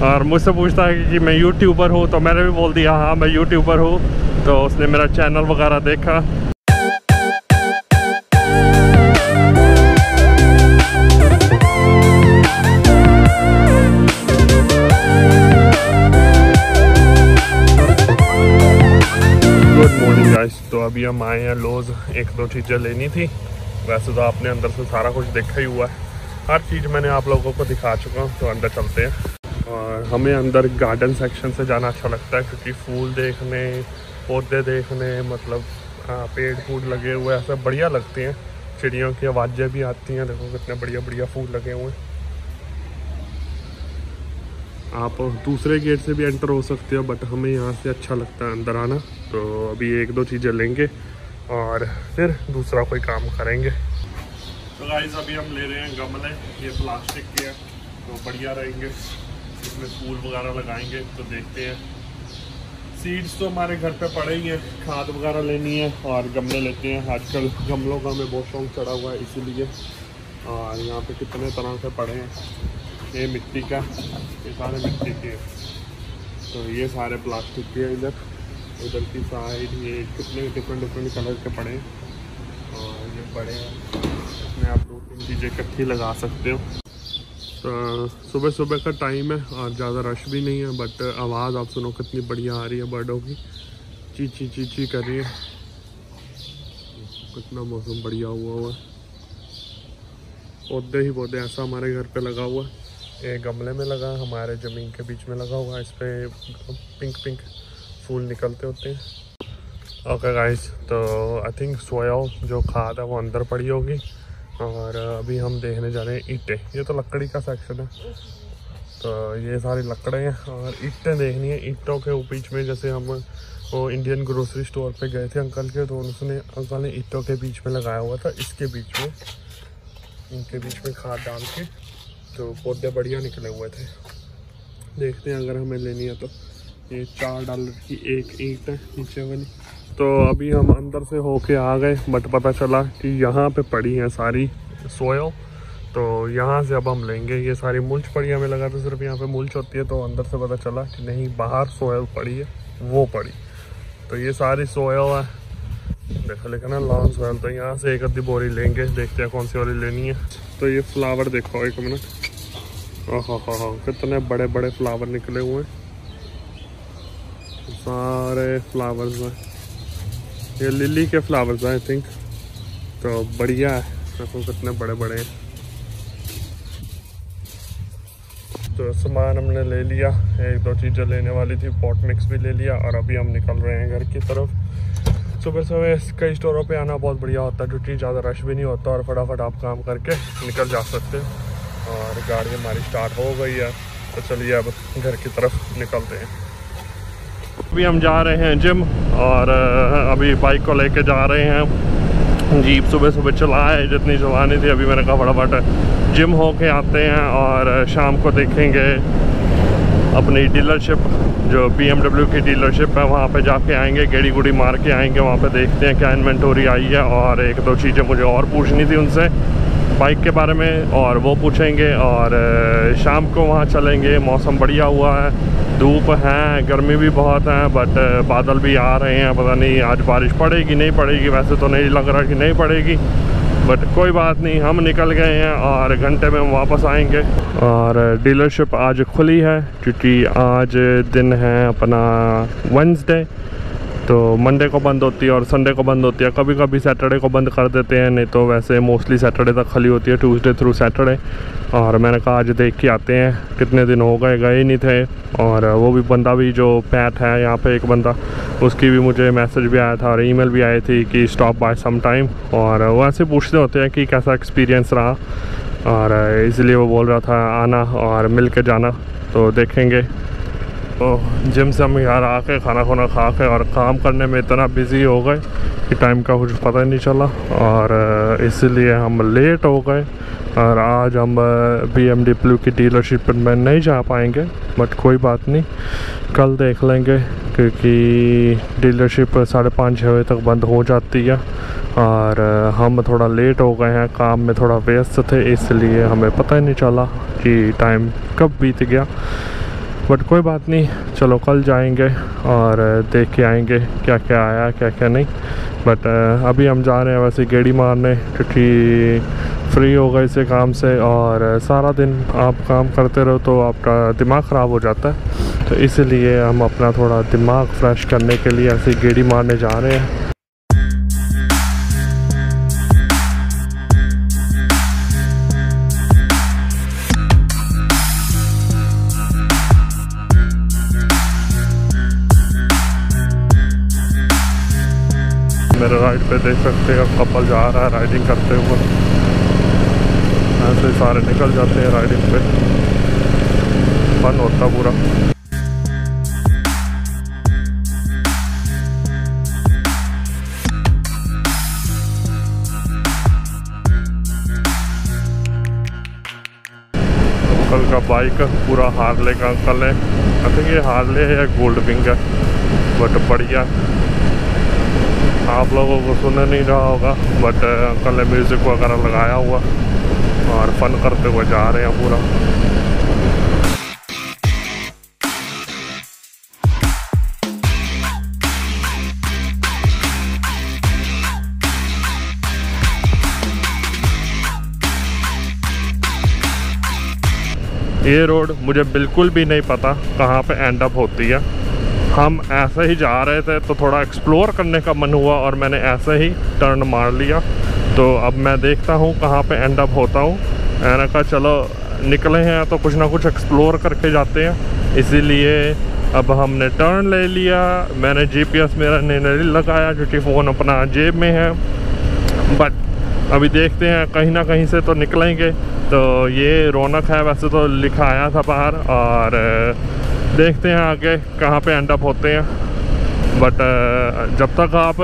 और मुझसे पूछता है कि मैं यूट्यूबर हूँ, तो मैंने भी बोल दिया हाँ मैं यूट्यूबर हूँ। तो उसने मेरा चैनल वगैरह देखा। Good morning guys. तो अभी हम आए हैं लोज, एक दो चीज़ें लेनी थी। वैसे तो आपने अंदर से सारा कुछ देखा ही हुआ है, हर चीज़ मैंने आप लोगों को दिखा चुका हूँ। तो अंदर चलते हैं। और हमें अंदर गार्डन सेक्शन से जाना अच्छा लगता है, क्योंकि फूल देखने, पौधे देखने, मतलब पेड़ फूल लगे हुए ऐसे बढ़िया लगते हैं। चिड़ियों की आवाज़ें भी आती हैं। देखो कितने बढ़िया बढ़िया फूल लगे हुए हैं। आप दूसरे गेट से भी एंटर हो सकते हो, बट हमें यहाँ से अच्छा लगता है अंदर आना। तो अभी एक दो चीज़ें लेंगे और फिर दूसरा कोई काम करेंगे। तो गाइस अभी हम ले रहे हैं गमले, ये प्लास्टिक के हैं तो बढ़िया रहेंगे, इसमें फूल वगैरह लगाएंगे। तो देखते हैं। सीड्स तो हमारे घर पे पड़े ही हैं, खाद वगैरह लेनी है और गमले लेते हैं। आजकल गमलों का हमें बहुत शौक चढ़ा हुआ है इसीलिए। और यहाँ पे कितने तरह के पड़े हैं, ये मिट्टी का, ये सारे मिट्टी के, तो ये सारे प्लास्टिक के। इधर की साइड ये कितने डिफरेंट कलर के पड़े हैं और ये बड़े हैं। इसमें आप 2-3 चीज़ें इकट्ठी लगा सकते हो। तो सुबह सुबह का टाइम है और ज़्यादा रश भी नहीं है, बट आवाज़ आप सुनो कितनी बढ़िया आ रही है बर्डों की, ची ची ची ची कर रही है। कितना मौसम बढ़िया हुआ है। पौधे ही पौधे ऐसा हमारे घर पे लगा हुआ है। ये गमले में लगा, हमारे ज़मीन के बीच में लगा हुआ है। इस पर पिंक फूल निकलते होते हैं। ओके गाइस, तो आई थिंक सोयल जो खाद है वो अंदर पड़ी होगी। और अभी हम देखने जा रहे हैं ईंटें। ये तो लकड़ी का सेक्शन है, तो ये सारी लकड़े हैं और ईंटें देखनी है। ईंटों के बीच में, जैसे हम वो इंडियन ग्रोसरी स्टोर पे गए थे अंकल के, तो अंकल ने ईंटों के बीच में लगाया हुआ था, इसके बीच में, इनके बीच में खाद डाल के, तो पौधे बढ़िया निकले हुए थे। देखते हैं अगर हमें लेनी है तो। ये $4 की एक ईंट है नीचे वाली। तो अभी हम अंदर से होके आ गए, बट पता चला कि यहाँ पे पड़ी हैं सारी सोयल। तो यहाँ से अब हम लेंगे। ये सारी मुल्च पड़ी, हमें लगा तो सिर्फ यहाँ पे मुल्च होती है, तो अंदर से पता चला कि नहीं, बाहर सोयल पड़ी है, वो पड़ी। तो ये सारी सोयल है, देखो लिखा ना लॉन सोयल। तो यहाँ से एक आधी बोरी लेंगे, देखते हैं कौन सी वाली लेनी है। तो ये फ्लावर देखो, एक मिनट, ओहो कितने बड़े बड़े फ्लावर निकले हुए हैं, सारे फ्लावर्स हैं। ये लिली के फ्लावर्स हैं आई थिंक। तो बढ़िया है, देखो कितने बड़े बड़े हैं। तो सामान हमने ले लिया, एक दो चीज़ें लेने वाली थी, पॉट मिक्स भी ले लिया। और अभी हम निकल रहे हैं घर की तरफ। सुबह सुबह कई स्टोरों पे आना बहुत बढ़िया होता है, क्योंकि ज़्यादा रश भी नहीं होता और फटाफट आप काम करके निकल जा सकते हैं। और गाड़ी हमारी स्टार्ट हो गई है, तो चलिए अब घर की तरफ निकलते हैं। अभी हम जा रहे हैं जिम, और अभी बाइक को लेके जा रहे हैं। जीप सुबह सुबह चलाए, जितनी चलानी थी। अभी मैंने कहा फटाफट जिम हो के आते हैं और शाम को देखेंगे अपनी डीलरशिप, जो BMW की डीलरशिप है, वहाँ पे जाके आएंगे, गेड़ी गुड़ी मार के आएंगे। वहाँ पे देखते हैं क्या इन्वेंटोरी आई है, और एक दो चीज़ें मुझे और पूछनी थी उनसे बाइक के बारे में, और वो पूछेंगे। और शाम को वहाँ चलेंगे। मौसम बढ़िया हुआ है, धूप है, गर्मी भी बहुत है, बट बादल भी आ रहे हैं। पता नहीं आज बारिश पड़ेगी नहीं पड़ेगी, वैसे तो नहीं लग रहा कि नहीं पड़ेगी, बट कोई बात नहीं, हम निकल गए हैं और घंटे में हम वापस आएंगे। और डीलरशिप आज खुली है, क्योंकि आज दिन है अपना वेडनेसडे। तो मंडे को बंद होती है और संडे को बंद होती है। कभी कभी सैटरडे को बंद कर देते हैं, नहीं तो वैसे मोस्टली सैटरडे तक खुली होती है, ट्यूसडे थ्रू सैटरडे। और मैंने कहा आज देख के आते हैं, कितने दिन हो गए गए नहीं थे। और वो भी बंदा भी जो पैट है यहाँ पे, एक बंदा, उसकी भी मुझे मैसेज भी आया था और ईमेल भी आई थी कि स्टॉप बाय सम टाइम। और वो ऐसे पूछते होते हैं कि कैसा एक्सपीरियंस रहा, और इसलिए वो बोल रहा था आना और मिल के जाना। तो देखेंगे। तो जिम से हम यार आके खाना खुना खा के और काम करने में इतना बिज़ी हो गए कि टाइम का कुछ पता ही नहीं चला, और इसीलिए हम लेट हो गए। और आज हम BMW की डीलरशिप में नहीं जा पाएंगे, बट कोई बात नहीं, कल देख लेंगे, क्योंकि डीलरशिप 5:30-6 बजे तक बंद हो जाती है। और हम थोड़ा लेट हो गए हैं, काम में थोड़ा व्यस्त थे, इसलिए हमें पता ही नहीं चला कि टाइम कब बीत गया। बट कोई बात नहीं, चलो कल जाएंगे और देख के आएंगे क्या क्या आया क्या क्या नहीं। बट अभी हम जा रहे हैं वैसे गेड़ी मारने, क्योंकि फ्री हो गए इसे काम से, और सारा दिन आप काम करते रहो तो आपका दिमाग ख़राब हो जाता है। तो इसलिए हम अपना थोड़ा दिमाग फ्रेश करने के लिए ऐसे गेड़ी मारने जा रहे हैं। मेरे राइड पे देख सकते हैं कपल जा रहा है राइडिंग करते हुए। ऐसे सारे निकल जाते हैं राइडिंग पे, फन होता पूरा। अंकल का बाइक पूरा हार्ले का अंकल है। आई थिंक ये हार्ले है या गोल्ड विंग है, बट बढ़िया। आप लोगों को सुन नहीं रहा होगा, बट अंकल ने म्यूज़िक वगैरह लगाया हुआ और फन करते हुए जा रहे हैं पूरा। ये रोड मुझे बिल्कुल भी नहीं पता कहाँ पे एंड अप होती है। हम ऐसे ही जा रहे थे तो थोड़ा एक्सप्लोर करने का मन हुआ और मैंने ऐसे ही टर्न मार लिया। तो अब मैं देखता हूँ कहाँ पे एंड अप होता हूँ। मैंने कहा चलो निकले हैं तो कुछ ना कुछ एक्सप्लोर करके जाते हैं, इसीलिए अब हमने टर्न ले लिया। मैंने GPS मेरा नहीं लगाया क्योंकि फ़ोन अपना जेब में है, बट अभी देखते हैं कहीं ना कहीं से तो निकलेंगे। तो ये रौनक है वैसे तो लिखा आया था बाहर, और देखते हैं आगे कहाँ पे एंड अप होते हैं। बट जब तक आप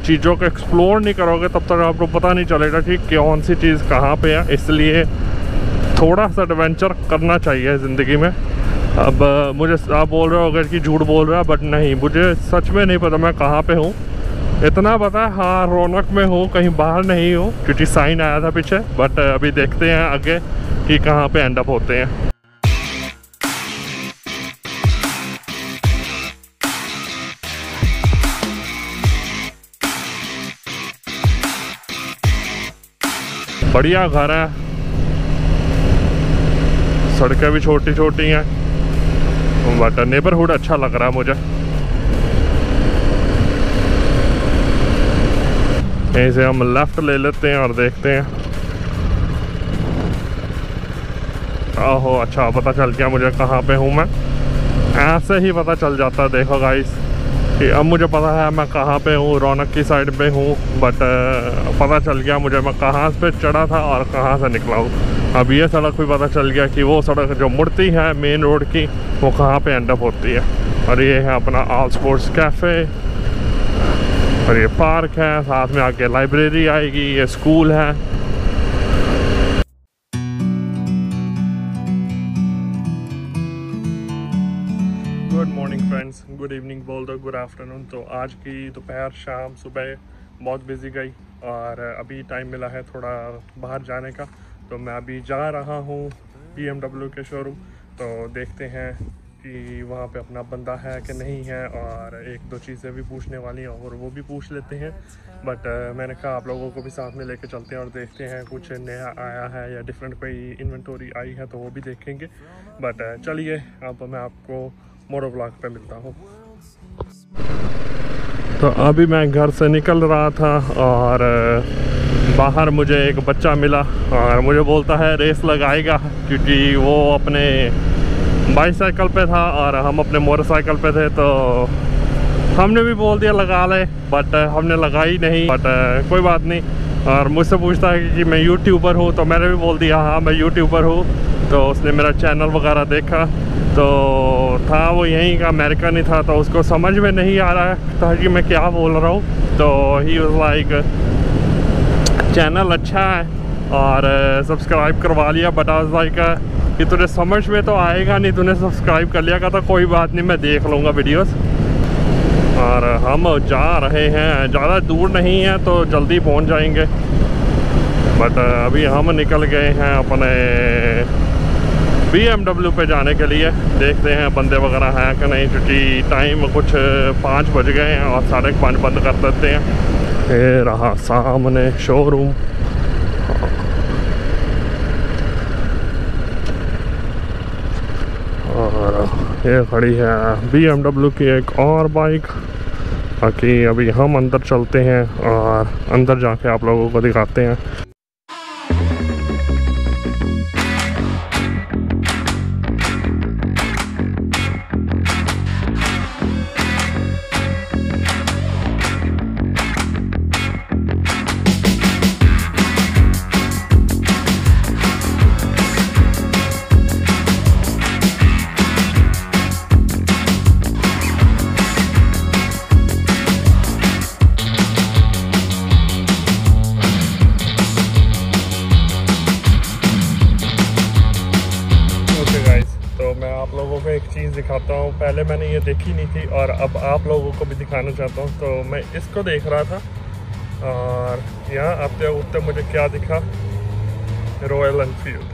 चीज़ों को एक्सप्लोर नहीं करोगे तब तक आपको पता नहीं चलेगा कि कौन सी चीज़ कहाँ पे है। इसलिए थोड़ा सा एडवेंचर करना चाहिए ज़िंदगी में। अब मुझे आप बोल रहे हो अगर कि झूठ बोल रहा है, बट नहीं, मुझे सच में नहीं पता मैं कहाँ पे हूँ। इतना पता है हाँ रौनक में हूँ, कहीं बाहर नहीं हूँ क्योंकि साइन आया था पीछे। बट अभी देखते हैं आगे कि कहाँ पे एंड अप होते हैं। बढ़िया घर है, सड़कें भी छोटी छोटी हैं, बट नेबरहुड अच्छा लग रहा है मुझे। यहीं से हम लेफ्ट ले लेते हैं और देखते हैं। ओहो अच्छा, पता चल गया मुझे कहाँ पे हूँ मैं। ऐसे ही पता चल जाता है, देखो गाइस कि अब मुझे पता है मैं कहाँ पे हूँ। रौनक की साइड पे हूँ, बट पता चल गया मुझे मैं कहाँ पे चढ़ा था और कहाँ से निकला हूँ। अब ये सड़क भी पता चल गया कि वो सड़क जो मुड़ती है मेन रोड की वो कहाँ पे एंड अप होती है। और ये है अपना ऑल स्पोर्ट्स कैफ़े, और ये पार्क है, साथ में आके लाइब्रेरी आएगी, ये स्कूल है। Good morning friends, good evening बोल दो, गुड आफ्टरनून। तो आज की दोपहर शाम सुबह बहुत बिजी गई और अभी टाइम मिला है थोड़ा बाहर जाने का। तो मैं अभी जा रहा हूँ BMW के शोरूम। तो देखते हैं कि वहाँ पे अपना बंदा है कि नहीं है, और एक दो चीज़ें भी पूछने वाली हैं और वो भी पूछ लेते हैं। बट मैंने कहा आप लोगों को भी साथ में लेके चलते हैं और देखते हैं कुछ नया आया है या डिफरेंट कोई इन्वेंटरी आई है तो वो भी देखेंगे। बट चलिए अब मैं आपको मोटो व्लॉग पे मिलता हूँ। तो अभी मैं घर से निकल रहा था और बाहर मुझे एक बच्चा मिला और मुझे बोलता है रेस लगाएगा, क्योंकि वो अपने बाईसाइकिल पे था और हम अपने मोटरसाइकिल पे थे। तो हमने भी बोल दिया लगा ले, बट हमने लगाई नहीं। बट कोई बात नहीं। और मुझसे पूछता है कि मैं यूट्यूबर हूँ, तो मैंने भी बोल दिया हाँ मैं यूट्यूबर हूँ। तो उसने मेरा चैनल वगैरह देखा, तो था वो यहीं का, अमेरिकन ही था, तो उसको समझ में नहीं आ रहा था कि मैं क्या बोल रहा हूँ। तो ही वाज लाइक चैनल अच्छा है और सब्सक्राइब करवा लिया। बट आई वाज लाइक कि तुझे समझ में तो आएगा नहीं, तूने सब्सक्राइब कर लिया। का तो कोई बात नहीं, मैं देख लूँगा वीडियोस। और हम जा रहे हैं, ज़्यादा दूर नहीं है तो जल्दी पहुंच जाएंगे। बट अभी हम निकल गए हैं अपने BMW पे जाने के लिए देखते हैं बंदे वगैरह हैं कि नहीं, क्योंकि टाइम कुछ 5 बज गए हैं और 5:30 बंद कर देते हैं। ये रहा सामने शोरूम। और ये खड़ी है BMW की एक और बाइक। बाकी अभी हम अंदर चलते हैं और अंदर जाके आप लोगों को दिखाते हैं। आप लोगों को एक चीज़ दिखाता हूँ, पहले मैंने ये देखी नहीं थी और अब आप लोगों को भी दिखाना चाहता हूँ। तो मैं इसको देख रहा था और यहाँ आते उठते मुझे क्या दिखा, रॉयल एनफील्ड।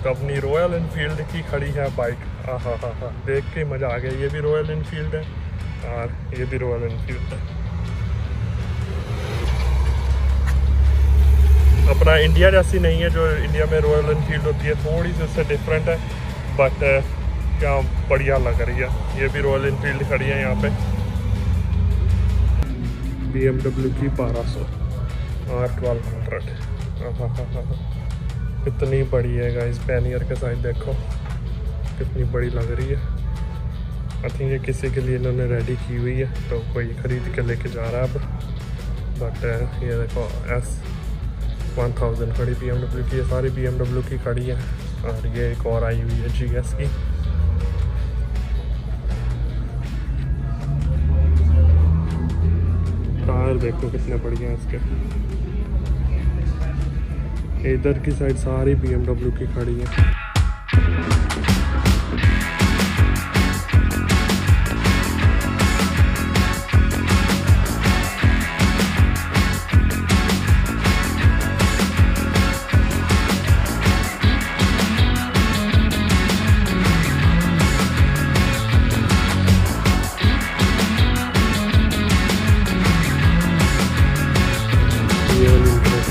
तो अपनी रॉयल एनफील्ड की खड़ी है बाइक। हाँ, देख के मज़ा आ गया। ये भी रॉयल एनफील्ड है और ये भी रॉयल एनफील्ड है। अपना इंडिया जैसी नहीं है, जो इंडिया में रॉयल एनफील्ड होती है, थोड़ी सी उससे डिफरेंट है, बट क्या बढ़िया लग रही है। ये भी रॉयल एनफील्ड खड़ी है यहाँ पे। BMW की 1200 और 1200। कितनी बड़ी है गाइस, पैनियर के साइड देखो कितनी बड़ी लग रही है। आई थिंक ये किसी के लिए इन्होंने रेडी की हुई है, तो कोई ख़रीद के लेके जा रहा है अब। बट ये देखो S1000 खड़ी BMW की। ये सारी BMW की खड़ी है और ये एक और आई हुई है GS की। टायर देखो कितने बढ़िया हैं इसके। इधर की साइड सारी BMW की खड़ी है।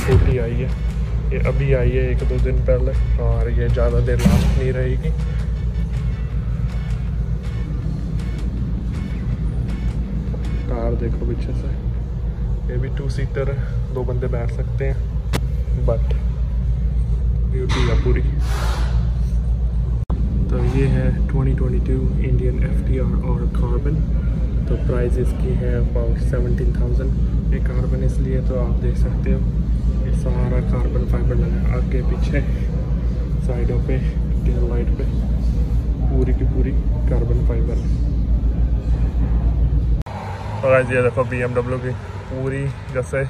छोटी आई है, ये अभी आई है 1-2 दिन पहले और ये ज़्यादा देर लास्ट नहीं रहेगी। कार देखो पीछे से, ये भी 2 सीटर है, 2 बंदे बैठ सकते हैं, बट ब्यूटी है पूरी। तो ये है 2022 इंडियन FTR और कार्बन। तो प्राइस इसकी है अबाउट 17,000। ये कार्बन इसलिए तो आप देख सकते हो ये सारा कार्बन फाइबर लगा है आगे पीछे साइडों पे, टेल लाइट पे, पूरी की पूरी कार्बन फाइबर। और ये देखो BMW की पूरी जैसे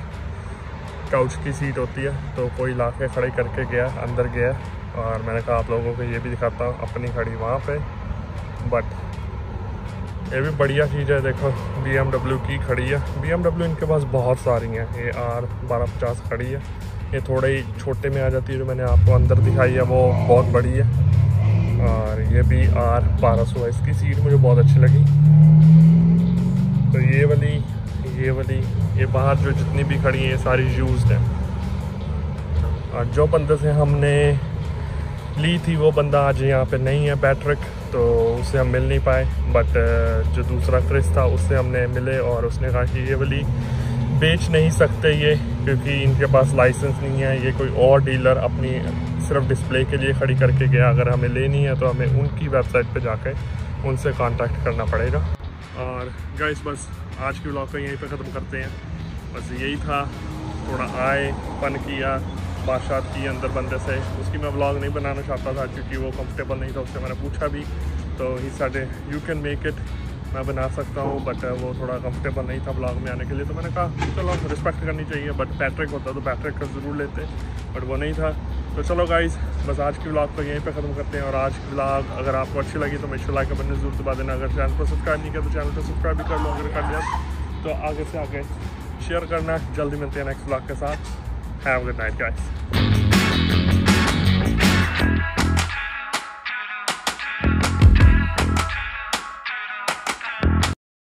काउच की सीट होती है, तो कोई ला के खड़े करके गया, अंदर गया और मैंने कहा आप लोगों को ये भी दिखाता हूँ अपनी खड़ी वहाँ पे। बट ये भी बढ़िया चीज़ है, देखो BMW की खड़ी है। BMW इनके पास बहुत सारी हैं। ये R1250 खड़ी है, ये थोड़े ही छोटे में आ जाती है, जो मैंने आपको अंदर दिखाई है वो बहुत बड़ी है। और ये भी R1200 है, इसकी सीट मुझे बहुत अच्छी लगी। तो ये वाली ये बाहर जो जितनी भी खड़ी हैं ये सारी यूज्ड हैं। और जो बंदे से हमने ली थी वो बंदा आज यहाँ पे नहीं है, पैट्रिक, तो उससे हम मिल नहीं पाए। बट जो दूसरा क्रिस था उससे हमने मिले और उसने कहा कि ये वाली बेच नहीं सकते ये, क्योंकि इनके पास लाइसेंस नहीं है। ये कोई और डीलर अपनी सिर्फ डिस्प्ले के लिए खड़ी करके गया। अगर हमें लेनी है तो हमें उनकी वेबसाइट पे जाकर उनसे कांटेक्ट करना पड़ेगा। और गाइस बस आज की व्लॉग को यहीं पे ख़त्म करते हैं। बस यही था, थोड़ा आए, फन किया, बातचीत की अंदर बंदे से। उसकी मैं व्लॉग नहीं बनाना चाहता था क्योंकि वो कंफर्टेबल नहीं था, उससे मैंने पूछा भी तो ही side you can make it, मैं बना सकता हूँ, बट वो थोड़ा कंफर्टेबल नहीं था व्लॉग में आने के लिए। तो मैंने कहा चलो रिस्पेक्ट करनी चाहिए, बट पैट्रिक होता तो पैट्रिक का ज़रूर लेते, बट वो नहीं था। तो चलो गाइस बस आज की व्लॉग को यहीं पे ख़त्म करते हैं। और आज की व्लॉग अगर आपको अच्छी लगी तो मेरे लाइक का बटन जरूर दबा देना। अगर चैनल को सब्सक्राइब नहीं किया तो चैनल को सब्सक्राइब भी कर लो, अगर कर लिया तो आगे से आगे शेयर करना। जल्दी मिलते हैं नेक्स्ट व्लॉग के साथ। Have a good night guys.